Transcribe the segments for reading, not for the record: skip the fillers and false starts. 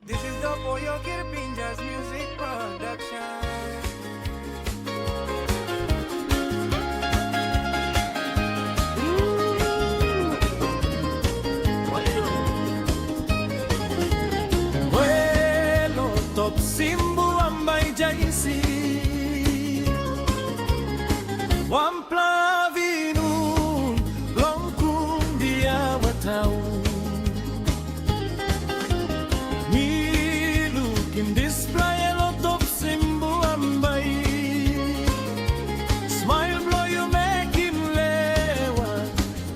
This is the Boyo Kirpinja's music production. Vuelo top Simbu Ambai jaisi Wamplavinu longkung dia watau Milukin display lot of Simbu Ambai Smile blow you make him lewa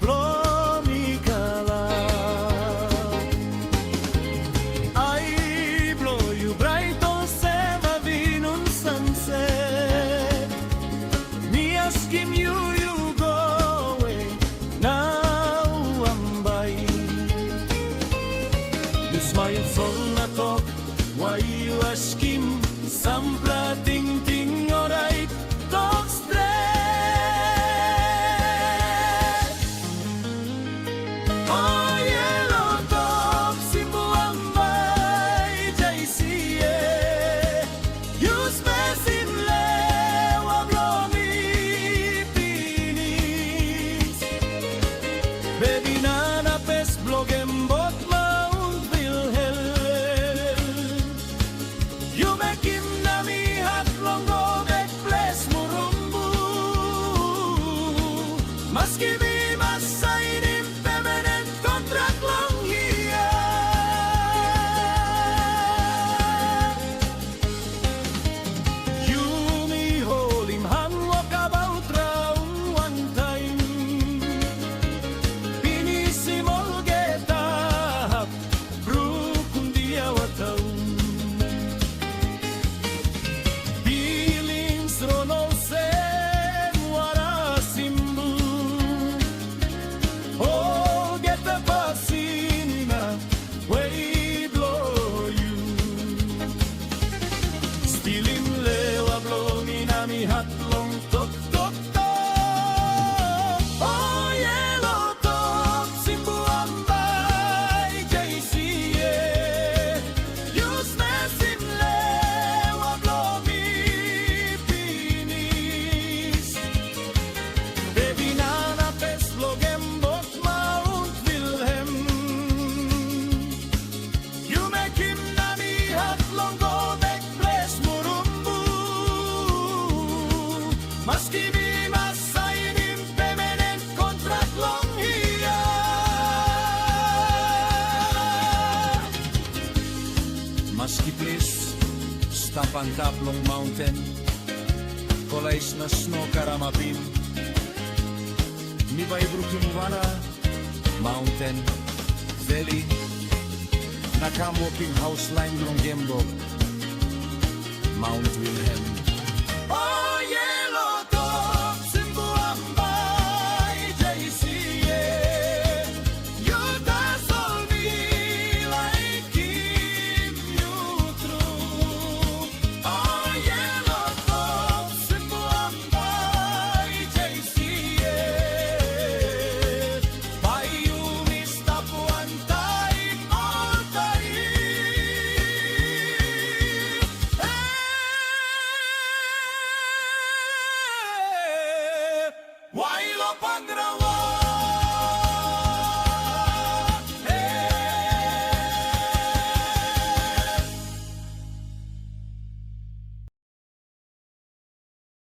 blow me kala I blow you bright on Seva Vinun sunset Me asking you go away now Ambai You smile from the top Why you asking Sampla ting ting alright Talk straight Oh yellow dog Simbu Ambai JC You spacing lewa blow me penis Baby nana pes bloggen bot Mount Wilhelm You make him na mi hat longo back place murumbu Maski mi masain in permanent contract long here You me hold him hand walk about round one time Pinisimol getap Brukun dia watau Feelings ronol sen wara Simbu Oh get the pasina way blow you Stealing lewa blow me na mi hat long tok tok tok Oh yellow top Simbu Ambai JC You smash him lewa blow me penis Baby nana pes bloggen bot Mount Wilhelm You make him na mi hat long go back place murumbu Maski mi masain in permanent contract long here Maski please stop on top long mountain Kolais na snow karamapin Mi bay brukim wara mountain valley Nakam walking house line long gembo Mount Wilhelm Oh